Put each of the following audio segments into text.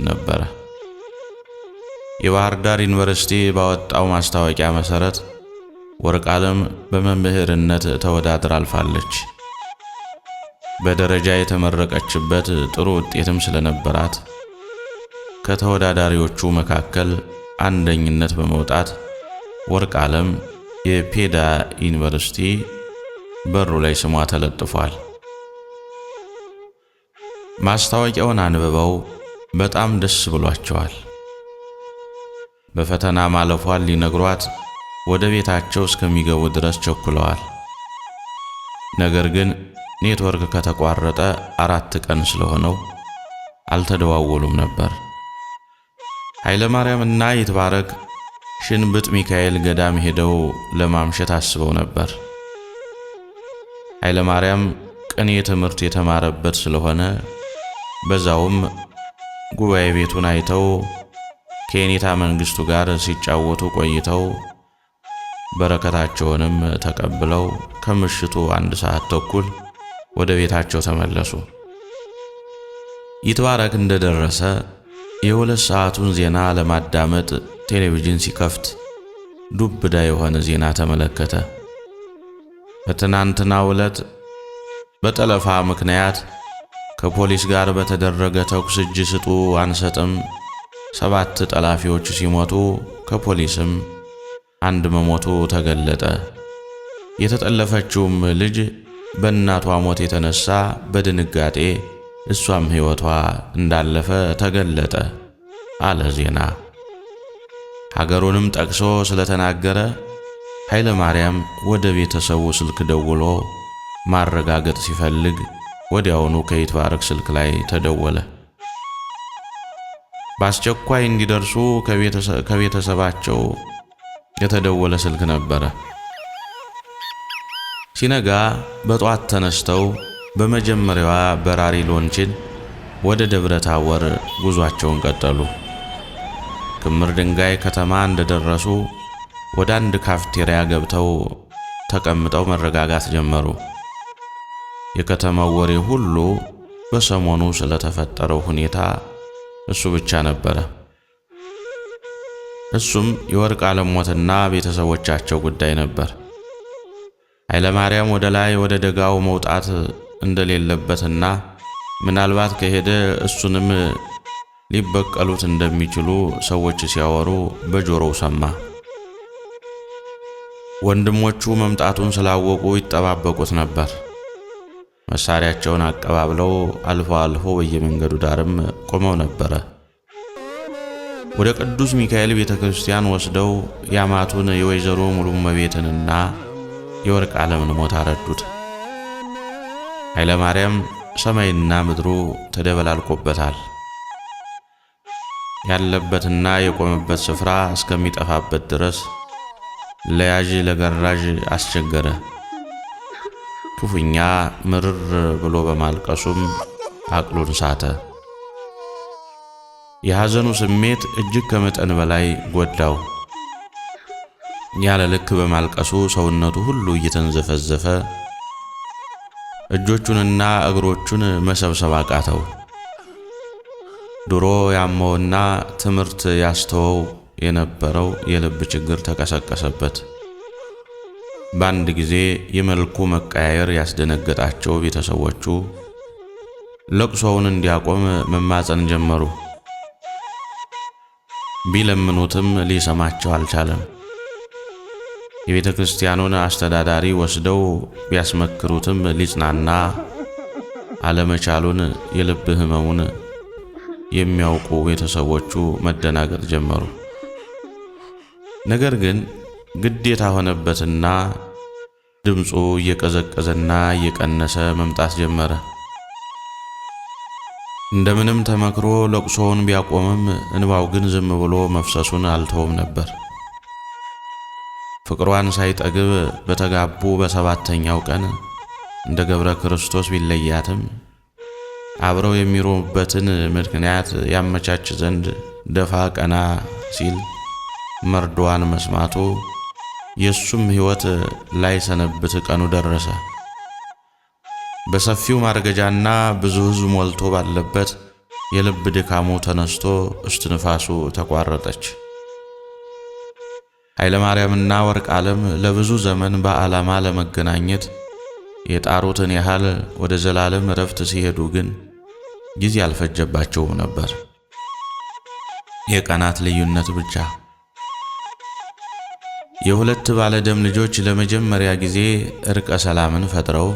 ነበር። የባህር ዳር ዩኒቨርሲቲ ባወጣው ማስታወቂያ መሰረት ወርቅዓለም በመምህርነት ተወዳድራ አልፋለች። በደረጃ የተመረቀችበት ጥሩ ውጤትም ስለነበራት ከተወዳዳሪዎቹ መካከል አንደኝነት በመውጣት ወርቅዓለም የፔዳ ዩኒቨርሲቲ በሩ ላይ ስሟ ተለጥፏል። ማስታወቂያውን አንብበው በጣም ደስ ብሏቸዋል። በፈተና ማለፏን ሊነግሯት ወደ ቤታቸው እስከሚገቡ ድረስ ቸኩለዋል። ነገር ግን ኔትወርክ ከተቋረጠ 4 ቀን ስለሆነው አልተደዋወሉም ነበር። ኃይለ ማርያም እና ይትባረክ ሽንብጥ ሚካኤል ገዳም ሄደው ለማምሸት አስበው ነበር። ኃይለ ማርያም ቅኔ ትምህርት የተማረበት ስለሆነ በዛውም ጉባኤ ቤቱን አይተው ከኔታ መንግስቱ ጋር ሲጫወቱ ቆይተው በረከታቸውንም ተቀብለው ከምሽቱ 1 ሰዓት ተኩል ወደ ቤታቸው ተመለሱ። ይትባረክ እንደደረሰ የ2 ሰዓቱን ዜና ለማዳመጥ ቴሌቪዥን ሲከፍት ዱብዳ የሆነ ዜና ተመለከተ። በትናንትናው ዕለት በጠለፋ ምክንያት ከፖሊስ ጋር በተደረገ ተኩስ እጅ ስጡ አንሰጥም 7 ጠላፊዎች ሲሞቱ ከፖሊስም 1 መሞቱ ተገለጠ። የተጠለፈችውም ልጅ በእናቷ ሞት የተነሳ በድንጋጤ እሷም ሕይወቷ እንዳለፈ ተገለጠ አለ ዜና። ሀገሩንም ጠቅሶ ስለተናገረ ኃይለ ማርያም ወደ ቤተሰቡ ስልክ ደውሎ ማረጋገጥ ሲፈልግ ወዲያውኑ ከይትባረክ ስልክ ላይ ተደወለ። በአስቸኳይ እንዲደርሱ ከቤተሰባቸው የተደወለ ስልክ ነበረ። ሲነጋ በጧት ተነስተው በመጀመሪያዋ በራሪ ሎንችን ወደ ደብረ ታቦር ጉዟቸውን ቀጠሉ። ክምር ድንጋይ ከተማ እንደደረሱ ወደ አንድ ካፍቴሪያ ገብተው ተቀምጠው መረጋጋት ጀመሩ። የከተማው ወሬ ሁሉ በሰሞኑ ስለተፈጠረው ሁኔታ እሱ ብቻ ነበረ። እሱም የወርቅዓለም ሞትና ቤተሰቦቻቸው ጉዳይ ነበር። ኃይለ ማርያም ወደ ላይ ወደ ደጋው መውጣት እንደሌለበትና ምናልባት ከሄደ እሱንም ሊበቀሉት እንደሚችሉ ሰዎች ሲያወሩ በጆሮው ሰማ። ወንድሞቹ መምጣቱን ስላወቁ ይጠባበቁት ነበር። መሳሪያቸውን አቀባብለው አልፎ አልፎ በየመንገዱ ዳርም ቆመው ነበር። ወደ ቅዱስ ሚካኤል ቤተክርስቲያን ወስደው ያማቱን የወይዘሮ ሙሉመቤትንና የወርቅዓለምን ሞት አረዱት። ኃይለ ማርያም ሰማይና ምድሩ ተደበላልቆበታል። ያለበትና የቆመበት ስፍራ እስከሚጠፋበት ድረስ ለያዥ ለገራዥ አስቸገረ። ክፉኛ ምርር ብሎ በማልቀሱም አቅሉን ሳተ። የሐዘኑ ስሜት እጅግ ከመጠን በላይ ጎዳው። ያለ ልክ በማልቀሱ ሰውነቱ ሁሉ እየተንዘፈዘፈ እጆቹንና እግሮቹን መሰብሰብ አቃተው። ድሮ ያመውና ትምህርት ያስተወው የነበረው የልብ ችግር ተቀሰቀሰበት። በአንድ ጊዜ የመልኩ መቀያየር ያስደነገጣቸው ቤተሰቦቹ ለቅሶውን እንዲያቆም መማፀን ጀመሩ። ቢለምኑትም ሊሰማቸው አልቻለም። የቤተ ክርስቲያኑን አስተዳዳሪ ወስደው ቢያስመክሩትም ሊጽናና አለመቻሉን የልብ ህመሙን የሚያውቁ ቤተሰቦቹ መደናገጥ ጀመሩ። ነገር ግን ግዴታ ሆነበትና ድምፁ እየቀዘቀዘና እየቀነሰ መምጣት ጀመረ። እንደምንም ተመክሮ ለቅሶውን ቢያቆምም እንባው ግን ዝም ብሎ መፍሰሱን አልተወም ነበር። ፍቅሯን ሳይጠግብ በተጋቡ በ7ኛው ቀን እንደ ገብረ ክርስቶስ ቢለያትም አብረው የሚሮሙበትን ምክንያት ያመቻች ዘንድ ደፋ ቀና ሲል መርዶዋን መስማቱ የሱም ሕይወት ላይ ሰነብት ቀኑ ደረሰ። በሰፊው ማርገጃና ብዙ ሕዝብ ሞልቶ ባለበት የልብ ድካሙ ተነስቶ እስትንፋሱ ተቋረጠች። ኃይለ ማርያምና ወርቅ ዓለም ለብዙ ዘመን በዓላማ ለመገናኘት የጣሩትን ያህል ወደ ዘላለም እረፍት ሲሄዱ ግን ጊዜ አልፈጀባቸውም ነበር። የቀናት ልዩነት ብቻ። የሁለት ባለደም ልጆች ለመጀመሪያ ጊዜ እርቀ ሰላምን ፈጥረው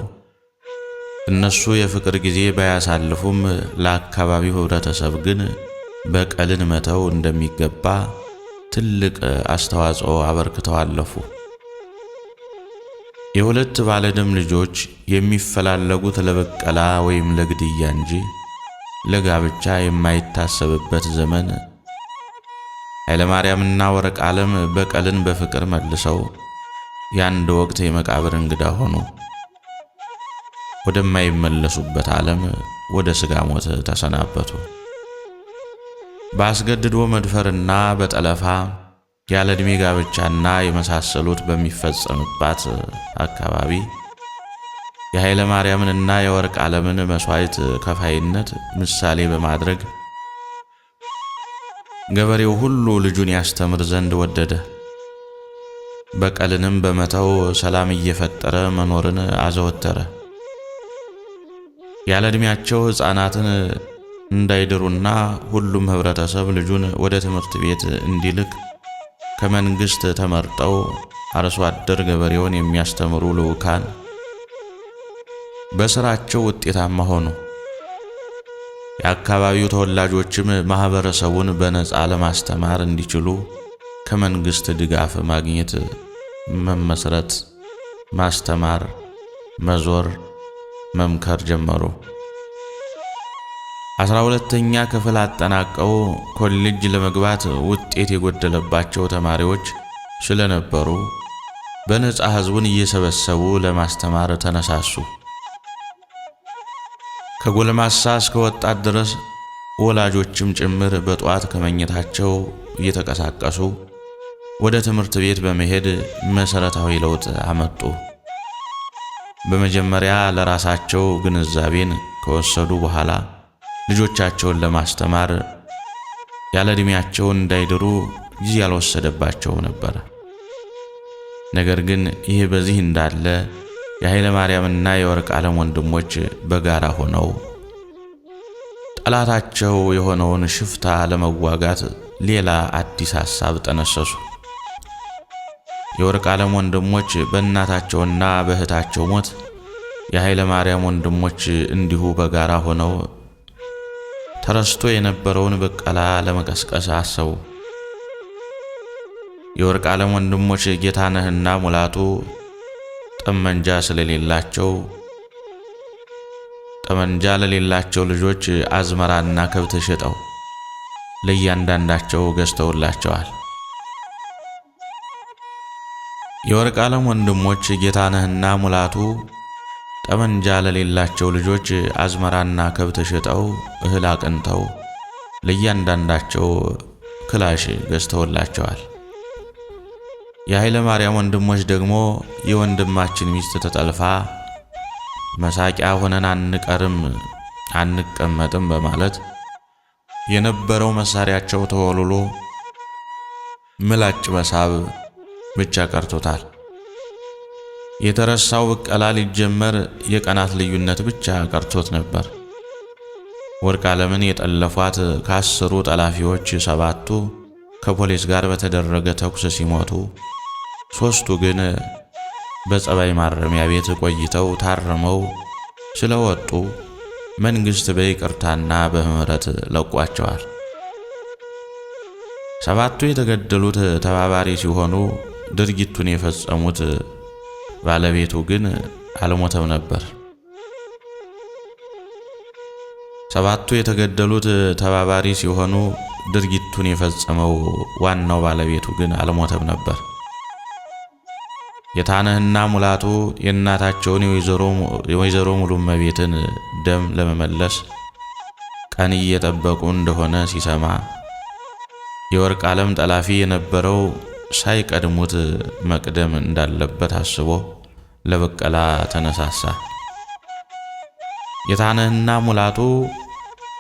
እነሱ የፍቅር ጊዜ ባያሳልፉም ለአካባቢው ህብረተሰብ ግን በቀልን መተው እንደሚገባ ትልቅ አስተዋጽኦ አበርክተው አለፉ። የሁለት ባለደም ልጆች የሚፈላለጉት ለበቀላ ወይም ለግድያ እንጂ ለጋብቻ የማይታሰብበት ዘመን ኃይለ ማርያምና ወርቅ ዓለም በቀልን በፍቅር መልሰው የአንድ ወቅት የመቃብር እንግዳ ሆኑ። ወደማይመለሱበት ዓለም ወደ ሥጋ ሞት ተሰናበቱ። በአስገድዶ መድፈርና በጠለፋ ያለ ዕድሜ ጋብቻና የመሳሰሉት በሚፈጸምባት አካባቢ የኃይለ ማርያምንና የወርቅ ዓለምን መስዋዕት ከፋይነት ምሳሌ በማድረግ ገበሬው ሁሉ ልጁን ያስተምር ዘንድ ወደደ። በቀልንም በመተው ሰላም እየፈጠረ መኖርን አዘወተረ። ያለ ዕድሜያቸው ሕፃናትን እንዳይድሩና ሁሉም ህብረተሰብ ልጁን ወደ ትምህርት ቤት እንዲልክ ከመንግስት ተመርጠው አርሶ አደር ገበሬውን የሚያስተምሩ ልዑካን በስራቸው ውጤታማ ሆኑ። የአካባቢው ተወላጆችም ማህበረሰቡን በነፃ ለማስተማር እንዲችሉ ከመንግስት ድጋፍ ማግኘት፣ መመስረት፣ ማስተማር፣ መዞር፣ መምከር ጀመሩ። 12ኛ ክፍል አጠናቀው ኮሌጅ ለመግባት ውጤት የጎደለባቸው ተማሪዎች ስለነበሩ በነፃ ህዝቡን እየሰበሰቡ ለማስተማር ተነሳሱ። ከጎልማሳ እስከ ወጣት ድረስ ወላጆችም ጭምር በጧት ከመኝታቸው እየተቀሳቀሱ ወደ ትምህርት ቤት በመሄድ መሰረታዊ ለውጥ አመጡ። በመጀመሪያ ለራሳቸው ግንዛቤን ከወሰዱ በኋላ ልጆቻቸውን ለማስተማር ያለ ዕድሜያቸው እንዳይድሩ ጊዜ ያልወሰደባቸው ነበር። ነገር ግን ይህ በዚህ እንዳለ የኃይለ ማርያምና የወርቅ ዓለም ወንድሞች በጋራ ሆነው ጠላታቸው የሆነውን ሽፍታ ለመዋጋት ሌላ አዲስ ሐሳብ ጠነሰሱ። የወርቅ ዓለም ወንድሞች በእናታቸውና በእህታቸው ሞት የኃይለ ማርያም ወንድሞች እንዲሁ በጋራ ሆነው ተረስቶ የነበረውን በቀላ ለመቀስቀስ አሰቡ። የወርቅ ዓለም ወንድሞች ጌታነህና ሙላቱ ጠመንጃ ለሌላቸው ልጆች አዝመራና ከብት ሸጠው ለእያንዳንዳቸው ገዝተውላቸዋል። የወርቅ ዓለም ወንድሞች ጌታነህና ሙላቱ ጠመንጃ ለሌላቸው ልጆች አዝመራና ከብት ሸጠው እህል አቅንተው ለእያንዳንዳቸው ክላሽ ገዝተውላቸዋል። የኃይለ ማርያም ወንድሞች ደግሞ የወንድማችን ሚስት ተጠልፋ መሳቂያ ሆነን አንቀመጥም በማለት የነበረው መሳሪያቸው ተወልሎ ምላጭ መሳብ ብቻ ቀርቶታል። የተረሳው በቀላ ሊጀመር የቀናት ልዩነት ብቻ ቀርቶት ነበር። ወርቅ ዓለምን የጠለፏት ከ10 ጠላፊዎች 7ቱ ከፖሊስ ጋር በተደረገ ተኩስ ሲሞቱ 3ቱ ግን በጸባይ ማረሚያ ቤት ቆይተው ታርመው ስለወጡ መንግስት በይቅርታና በምህረት ለቋቸዋል። 7ቱ የተገደሉት ተባባሪ ሲሆኑ ድርጊቱን የፈጸሙት ባለቤቱ ግን አልሞተም ነበር። 7ቱ የተገደሉት ተባባሪ ሲሆኑ ድርጊቱን የፈጸመው ዋናው ባለቤቱ ግን አልሞተም ነበር። ጌታነህና ሙላቱ የእናታቸውን የወይዘሮ ሙሉመቤትን ደም ለመመለስ ቀን እየጠበቁ እንደሆነ ሲሰማ የወርቅ ዓለም ጠላፊ የነበረው ሳይቀድሙት መቅደም እንዳለበት አስቦ ለበቀላ ተነሳሳ። ጌታነህና ሙላቱ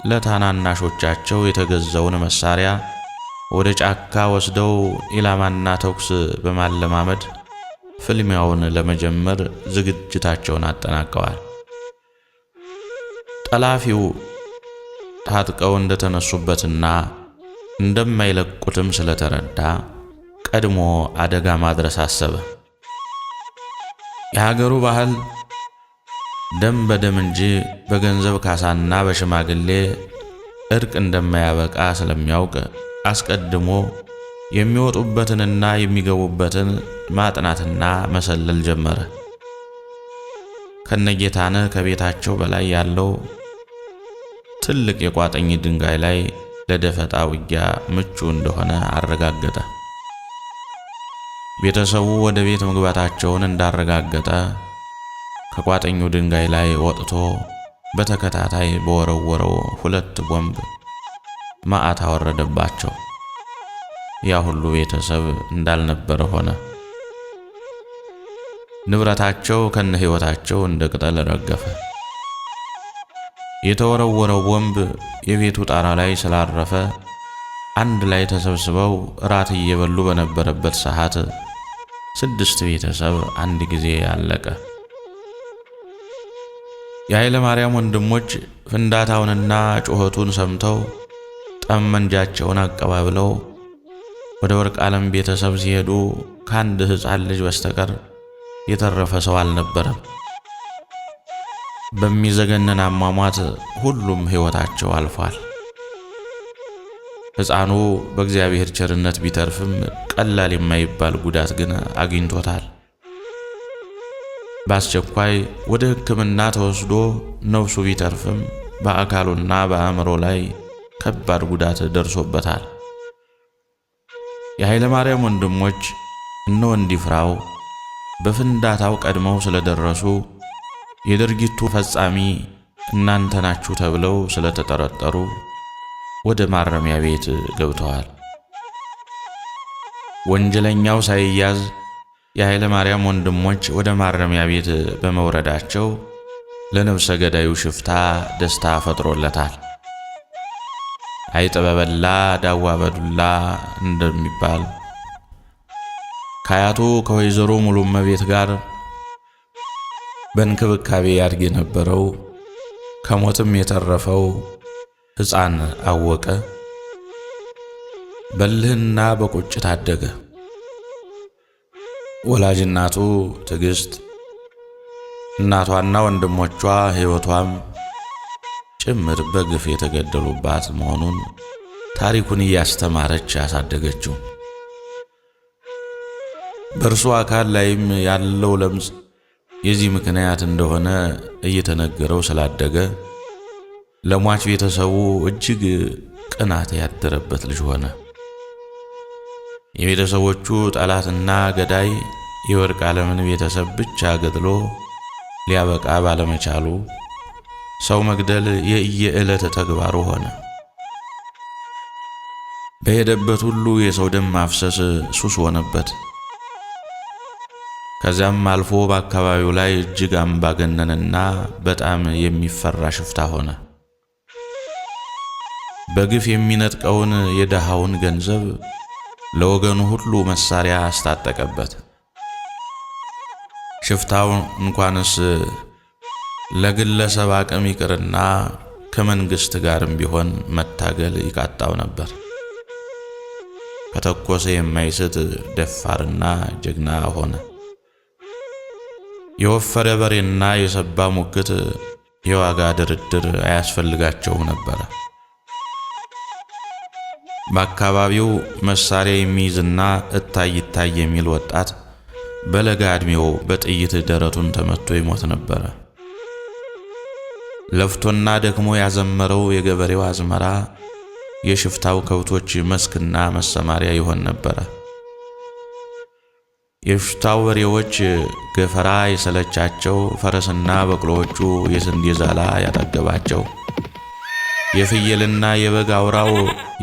ለታናናሾቻቸው የተገዛውን መሳሪያ ወደ ጫካ ወስደው ኢላማና ተኩስ በማለማመድ ፍልሚያውን ለመጀመር ዝግጅታቸውን አጠናቀዋል። ጠላፊው ታጥቀው እንደተነሱበትና እንደማይለቁትም ስለተረዳ ቀድሞ አደጋ ማድረስ አሰበ። የሀገሩ ባህል ደም በደም እንጂ በገንዘብ ካሳና በሽማግሌ እርቅ እንደማያበቃ ስለሚያውቅ አስቀድሞ የሚወጡበትንና የሚገቡበትን ማጥናትና መሰለል ጀመረ። ከነጌታነህ ከቤታቸው በላይ ያለው ትልቅ የቋጠኝ ድንጋይ ላይ ለደፈጣ ውጊያ ምቹ እንደሆነ አረጋገጠ። ቤተሰቡ ወደ ቤት መግባታቸውን እንዳረጋገጠ ከቋጠኙ ድንጋይ ላይ ወጥቶ በተከታታይ በወረወረው 2 ቦምብ መዓት አወረደባቸው። ያ ሁሉ ቤተሰብ እንዳልነበረ ሆነ። ንብረታቸው ከነ ሕይወታቸው እንደ ቅጠል ረገፈ። የተወረወረው ቦምብ የቤቱ ጣራ ላይ ስላረፈ አንድ ላይ ተሰብስበው ራት እየበሉ በነበረበት ሰዓት 6 ቤተሰብ አንድ ጊዜ አለቀ። የኃይለ ማርያም ወንድሞች ፍንዳታውንና ጩኸቱን ሰምተው ጠመንጃቸውን አቀባብለው ወደ ወርቅ ዓለም ቤተሰብ ሲሄዱ ከአንድ ሕፃን ልጅ በስተቀር የተረፈ ሰው አልነበረም። በሚዘገነን አሟሟት ሁሉም ሕይወታቸው አልፏል። ሕፃኑ በእግዚአብሔር ቸርነት ቢተርፍም ቀላል የማይባል ጉዳት ግን አግኝቶታል። በአስቸኳይ ወደ ሕክምና ተወስዶ ነፍሱ ቢተርፍም በአካሉና በአእምሮ ላይ ከባድ ጉዳት ደርሶበታል። የኃይለ ማርያም ወንድሞች እነ ወንዲፍራው በፍንዳታው ቀድመው ስለደረሱ የድርጊቱ ፈጻሚ እናንተ ናችሁ ተብለው ስለተጠረጠሩ ወደ ማረሚያ ቤት ገብተዋል። ወንጀለኛው ሳይያዝ የኃይለ ማርያም ወንድሞች ወደ ማረሚያ ቤት በመውረዳቸው ለነፍሰ ገዳዩ ሽፍታ ደስታ ፈጥሮለታል። አይጥ በበላ ዳዋ በዱላ እንደሚባል ከአያቱ ከወይዘሮ ሙሉመቤት ጋር በእንክብካቤ ያድግ የነበረው ከሞትም የተረፈው ሕፃን አወቀ በልህና በቁጭት አደገ። ወላጅ እናቱ ትዕግስት፣ እናቷና ወንድሞቿ ሕይወቷም ጭምር በግፍ የተገደሉባት መሆኑን ታሪኩን እያስተማረች ያሳደገችው። በእርሱ አካል ላይም ያለው ለምጽ የዚህ ምክንያት እንደሆነ እየተነገረው ስላደገ ለሟች ቤተሰቡ እጅግ ቅናት ያደረበት ልጅ ሆነ። የቤተሰቦቹ ጠላትና ገዳይ የወርቅ ዓለምን ቤተሰብ ብቻ ገድሎ ሊያበቃ ባለመቻሉ ሰው መግደል የየዕለት ተግባሩ ሆነ። በሄደበት ሁሉ የሰው ደም ማፍሰስ ሱስ ሆነበት። ከዚያም አልፎ በአካባቢው ላይ እጅግ አምባገነንና በጣም የሚፈራ ሽፍታ ሆነ። በግፍ የሚነጥቀውን የደሃውን ገንዘብ ለወገኑ ሁሉ መሳሪያ አስታጠቀበት። ሽፍታው እንኳንስ ለግለሰብ አቅም ይቅርና ከመንግስት ጋርም ቢሆን መታገል ይቃጣው ነበር። ከተኮሰ የማይስት ደፋርና ጀግና ሆነ። የወፈረ በሬና የሰባ ሙክት የዋጋ ድርድር አያስፈልጋቸውም ነበር። በአካባቢው መሳሪያ የሚይዝና እታይ የሚል ወጣት በለጋ ዕድሜው በጥይት ደረቱን ተመቶ ይሞት ነበር። ለፍቶና ደክሞ ያዘመረው የገበሬው አዝመራ የሽፍታው ከብቶች መስክና መሰማሪያ ይሆን ነበር። የሽፍታው በሬዎች ገፈራ የሰለቻቸው፣ ፈረስና በቅሎዎቹ የስንዴ ዛላ ያጠገባቸው፣ የፍየልና የበግ አውራው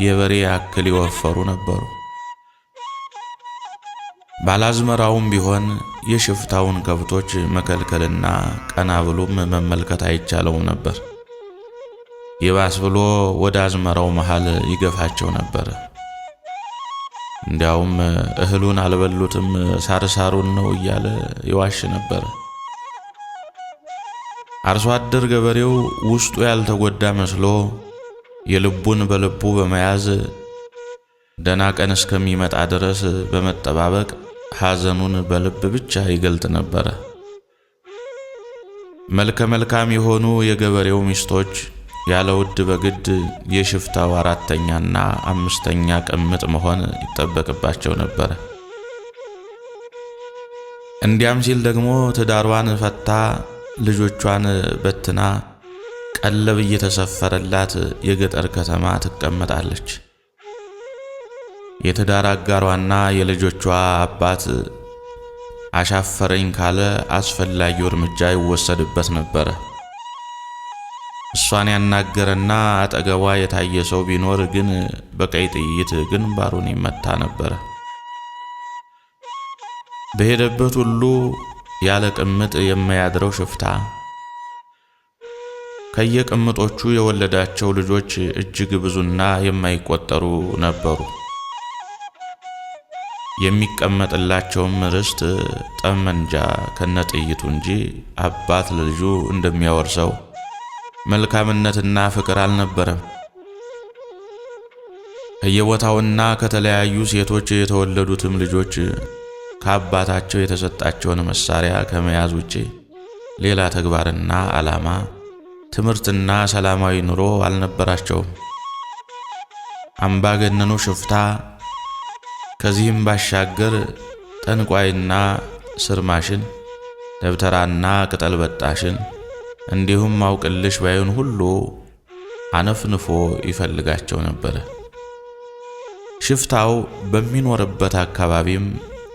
የበሬ ያክል ይወፈሩ ነበሩ። ባላዝመራውም ቢሆን የሽፍታውን ከብቶች መከልከልና ቀና ብሎም መመልከት አይቻለውም ነበር። ይባስ ብሎ ወደ አዝመራው መሃል ይገፋቸው ነበር። እንዲያውም እህሉን አልበሉትም ሳርሳሩን ነው እያለ ይዋሽ ነበር። አርሶ አደር ገበሬው ውስጡ ያልተጎዳ መስሎ የልቡን በልቡ በመያዝ ደና ቀን እስከሚመጣ ድረስ በመጠባበቅ ሐዘኑን በልብ ብቻ ይገልጥ ነበር። መልከ መልካም የሆኑ የገበሬው ሚስቶች ያለ ውድ በግድ የሽፍታው አራተኛና አምስተኛ ቅምጥ መሆን ይጠበቅባቸው ነበር። እንዲያም ሲል ደግሞ ትዳሯን ፈታ ልጆቿን በትና ቀለብ እየተሰፈረላት የገጠር ከተማ ትቀመጣለች። የትዳር አጋሯና የልጆቿ አባት አሻፈረኝ ካለ አስፈላጊው እርምጃ ይወሰድበት ነበር። እሷን ያናገረና አጠገቧ የታየ ሰው ቢኖር ግን በቀይ ጥይት ግንባሩን ይመታ ነበር። በሄደበት ሁሉ ያለ ቅምጥ የማያድረው ሽፍታ ከየቅምጦቹ የወለዳቸው ልጆች እጅግ ብዙና የማይቆጠሩ ነበሩ። የሚቀመጥላቸውም ርስት ጠመንጃ ከነጥይቱ እንጂ አባት ለልጁ እንደሚያወርሰው መልካምነትና ፍቅር አልነበረም። ከየቦታውና ከተለያዩ ሴቶች የተወለዱትም ልጆች ከአባታቸው የተሰጣቸውን መሳሪያ ከመያዝ ውጪ ሌላ ተግባርና ዓላማ፣ ትምህርትና ሰላማዊ ኑሮ አልነበራቸውም። አምባገነኑ ሽፍታ ከዚህም ባሻገር ጠንቋይና ስርማሽን፣ ደብተራና ቅጠል በጣሽን እንዲሁም አውቅልሽ ባዩን ሁሉ አነፍንፎ ይፈልጋቸው ነበር። ሽፍታው በሚኖርበት አካባቢም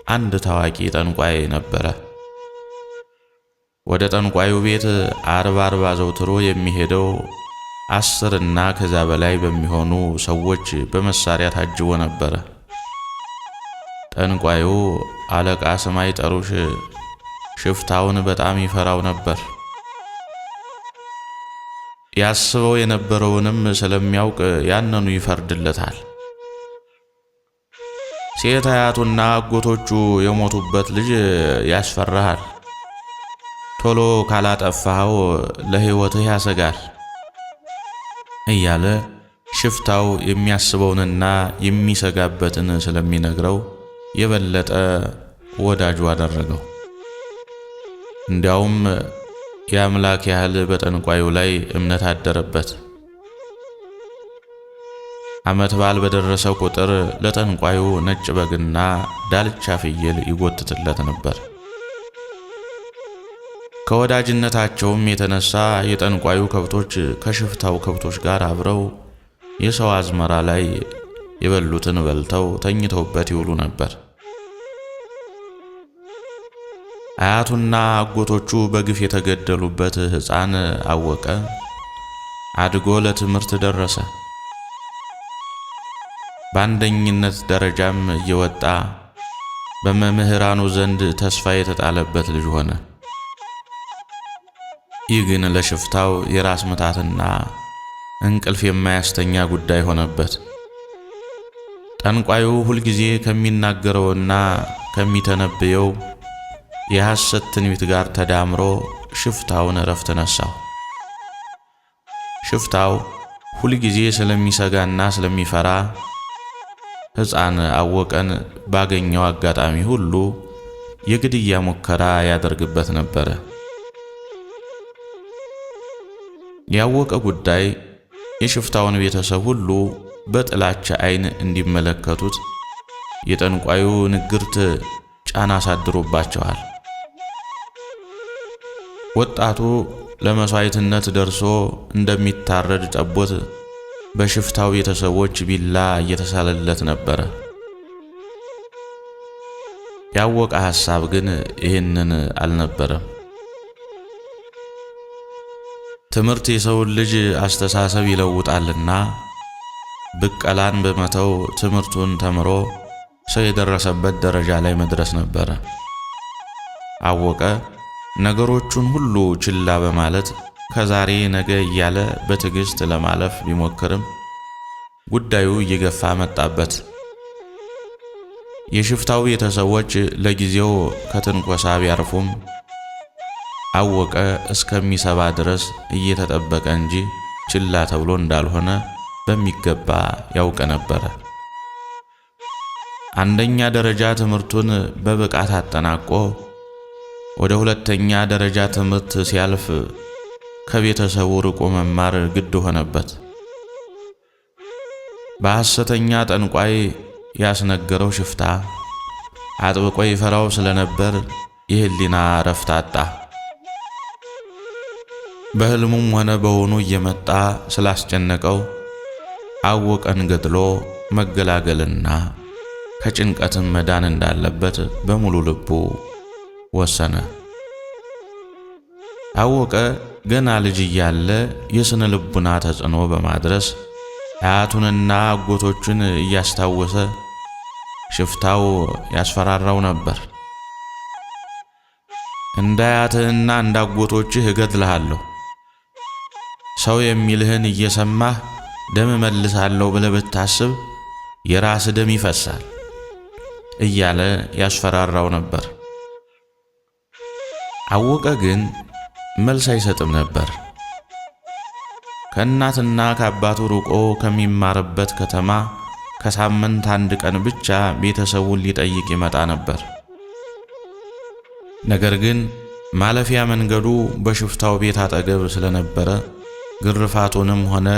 አንድ ታዋቂ ጠንቋይ ነበረ። ወደ ጠንቋዩ ቤት አርባ ዘውትሮ የሚሄደው 10 እና ከዛ በላይ በሚሆኑ ሰዎች በመሳሪያ ታጅቦ ነበር። ጠንቋዩ አለቃ ሰማይ ጠሩሽ ሽፍታውን በጣም ይፈራው ነበር። ያስበው የነበረውንም ስለሚያውቅ ያንኑ ይፈርድለታል። ሴት አያቱና አጎቶቹ የሞቱበት ልጅ ያስፈራሃል፣ ቶሎ ካላጠፋኸው ለሕይወትህ ያሰጋል እያለ ሽፍታው የሚያስበውንና የሚሰጋበትን ስለሚነግረው የበለጠ ወዳጁ አደረገው። እንዲያውም የአምላክ ያህል በጠንቋዩ ላይ እምነት አደረበት። ዓመት በዓል በደረሰ ቁጥር ለጠንቋዩ ነጭ በግና ዳልቻ ፍየል ይጎትትለት ነበር። ከወዳጅነታቸውም የተነሳ የጠንቋዩ ከብቶች ከሽፍታው ከብቶች ጋር አብረው የሰው አዝመራ ላይ የበሉትን በልተው ተኝተውበት ይውሉ ነበር። አያቱና አጎቶቹ በግፍ የተገደሉበት ሕፃን አወቀ አድጎ ለትምህርት ደረሰ። በአንደኝነት ደረጃም እየወጣ በመምህራኑ ዘንድ ተስፋ የተጣለበት ልጅ ሆነ። ይህ ግን ለሽፍታው የራስ ምታትና እንቅልፍ የማያስተኛ ጉዳይ ሆነበት። ጠንቋዩ ሁልጊዜ ከሚናገረውና ከሚተነብየው የሐሰት ትንቢት ጋር ተዳምሮ ሽፍታውን እረፍት ነሳው። ሽፍታው ሁልጊዜ ስለሚሰጋና ስለሚፈራ ሕፃን አወቀን ባገኘው አጋጣሚ ሁሉ የግድያ ሙከራ ያደርግበት ነበር። ያወቀ ጉዳይ የሽፍታውን ቤተሰብ ሁሉ በጥላቻ ዓይን እንዲመለከቱት የጠንቋዩ ንግርት ጫና አሳድሮባቸዋል። ወጣቱ ለመስዋዕትነት ደርሶ እንደሚታረድ ጠቦት በሽፍታው ቤተሰቦች ቢላ እየተሳለለት ነበር። ያወቀ ሐሳብ ግን ይህንን አልነበረም። ትምህርት የሰውን ልጅ አስተሳሰብ ይለውጣልና ብቀላን በመተው ትምህርቱን ተምሮ ሰው የደረሰበት ደረጃ ላይ መድረስ ነበር። አወቀ ነገሮቹን ሁሉ ችላ በማለት ከዛሬ ነገ እያለ በትዕግስት ለማለፍ ቢሞክርም ጉዳዩ እየገፋ መጣበት። የሽፍታው ቤተሰቦች ለጊዜው ከትንኮሳ ቢያርፉም አወቀ እስከሚሰባ ድረስ እየተጠበቀ እንጂ ችላ ተብሎ እንዳልሆነ በሚገባ ያውቅ ነበር። አንደኛ ደረጃ ትምህርቱን በብቃት አጠናቆ ወደ ሁለተኛ ደረጃ ትምህርት ሲያልፍ ከቤተሰቡ ርቆ መማር ግድ ሆነበት። በሐሰተኛ ጠንቋይ ያስነገረው ሽፍታ አጥብቆ ይፈራው ስለነበር የህሊና እረፍት አጣ። በህልሙም ሆነ በውኑ እየመጣ ስላስጨነቀው አወቀን ገድሎ መገላገልና ከጭንቀትም መዳን እንዳለበት በሙሉ ልቡ ወሰነ። አወቀ ገና ልጅ እያለ የስነ ልቡና ተጽዕኖ በማድረስ አያቱንና አጎቶቹን እያስታወሰ ሽፍታው ያስፈራራው ነበር። እንደ አያትህና እንደ አጎቶችህ እገድልሃለሁ፣ ሰው የሚልህን እየሰማህ ደም መልሳለሁ ብለህ ብታስብ የራስ ደም ይፈሳል እያለ ያስፈራራው ነበር። አወቀ ግን መልስ አይሰጥም ነበር። ከእናትና ከአባቱ ርቆ ከሚማርበት ከተማ ከሳምንት አንድ ቀን ብቻ ቤተሰቡን ሊጠይቅ ይመጣ ነበር። ነገር ግን ማለፊያ መንገዱ በሽፍታው ቤት አጠገብ ስለነበረ ግርፋቱንም ሆነ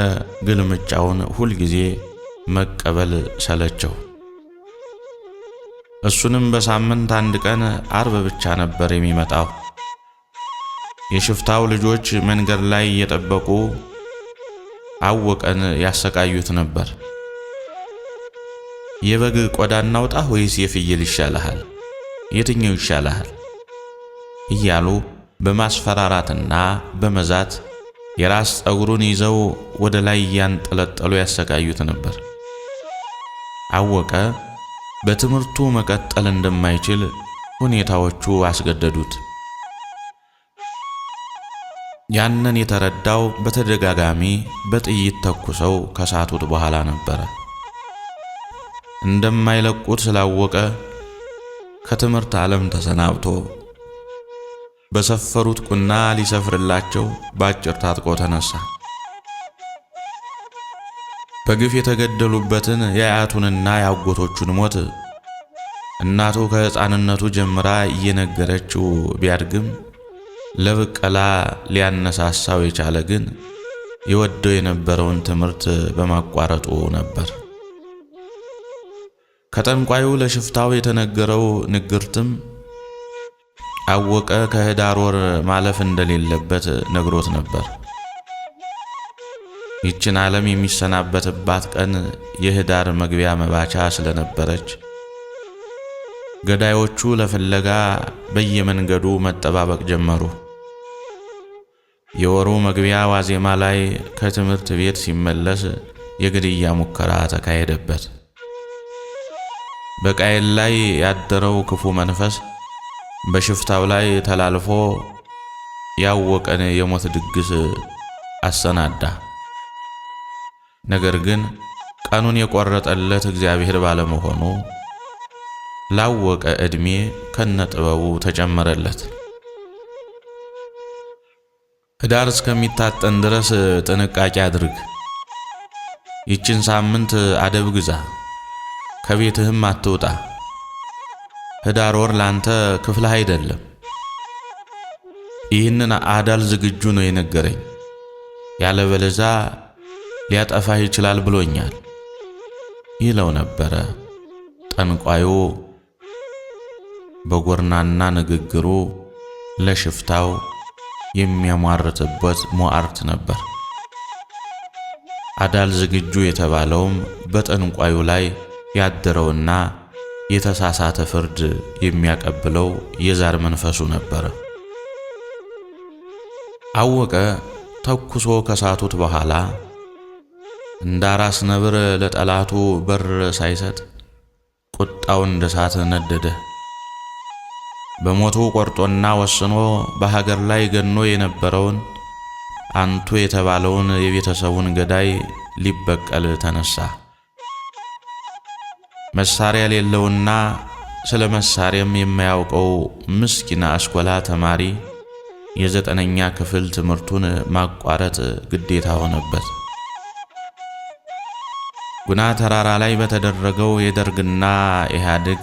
ግልምጫውን ሁልጊዜ መቀበል ሰለቸው። እሱንም በሳምንት አንድ ቀን አርብ ብቻ ነበር የሚመጣው። የሽፍታው ልጆች መንገድ ላይ እየጠበቁ አወቀን ያሰቃዩት ነበር። የበግ ቆዳ እናውጣ ወይስ የፍየል ይሻልሃል? የትኛው ይሻልሃል? እያሉ በማስፈራራትና በመዛት የራስ ጸጉሩን ይዘው ወደ ላይ ያንጠለጠሉ ያሰቃዩት ነበር። አወቀ በትምህርቱ መቀጠል እንደማይችል ሁኔታዎቹ አስገደዱት። ያንን የተረዳው በተደጋጋሚ በጥይት ተኩሰው ከሳቱት በኋላ ነበር። እንደማይለቁት ስላወቀ ከትምህርት ዓለም ተሰናብቶ በሰፈሩት ቁና ሊሰፍርላቸው ባጭር ታጥቆ ተነሳ። በግፍ የተገደሉበትን የአያቱንና የአጎቶቹን ሞት እናቱ ከሕፃንነቱ ጀምራ እየነገረችው ቢያድግም ለብቀላ ሊያነሳሳው የቻለ ግን ይወደው የነበረውን ትምህርት በማቋረጡ ነበር። ከጠንቋዩ ለሽፍታው የተነገረው ንግርትም አወቀ ከህዳር ወር ማለፍ እንደሌለበት ነግሮት ነበር። ይችን ዓለም የሚሰናበትባት ቀን የህዳር መግቢያ መባቻ ስለነበረች ገዳዮቹ ለፍለጋ በየመንገዱ መጠባበቅ ጀመሩ። የወሩ መግቢያ ዋዜማ ላይ ከትምህርት ቤት ሲመለስ የግድያ ሙከራ ተካሄደበት። በቃየል ላይ ያደረው ክፉ መንፈስ በሽፍታው ላይ ተላልፎ ያወቀን የሞት ድግስ አሰናዳ። ነገር ግን ቀኑን የቆረጠለት እግዚአብሔር ባለመሆኑ ላወቀ ዕድሜ ከነጥበቡ ተጨመረለት። ህዳር እስከሚታጠን ድረስ ጥንቃቄ አድርግ። ይችን ሳምንት አደብ ግዛ፣ ከቤትህም አትውጣ። ህዳር ወር ላንተ ክፍልህ አይደለም። ይህንን አዳል ዝግጁ ነው የነገረኝ፣ ያለበለዚያ ሊያጠፋህ ይችላል ብሎኛል ይለው ነበረ። ጠንቋዩ በጎርናና ንግግሩ ለሽፍታው የሚያሟርትበት ሟርት ነበር። አዳል ዝግጁ የተባለውም በጠንቋዩ ላይ ያደረውና የተሳሳተ ፍርድ የሚያቀብለው የዛር መንፈሱ ነበር። አወቀ ተኩሶ ከሳቱት በኋላ እንደ አራስ ነብር ለጠላቱ በር ሳይሰጥ ቁጣው እንደ እሳት ነደደ። በሞቱ ቆርጦና ወስኖ በሀገር ላይ ገኖ የነበረውን አንቱ የተባለውን የቤተሰቡን ገዳይ ሊበቀል ተነሳ። መሳሪያ የሌለውና ስለ መሳሪያም የማያውቀው ምስኪና አስኮላ ተማሪ የ9ኛ ክፍል ትምህርቱን ማቋረጥ ግዴታ ሆነበት። ጉና ተራራ ላይ በተደረገው የደርግና ኢህአዴግ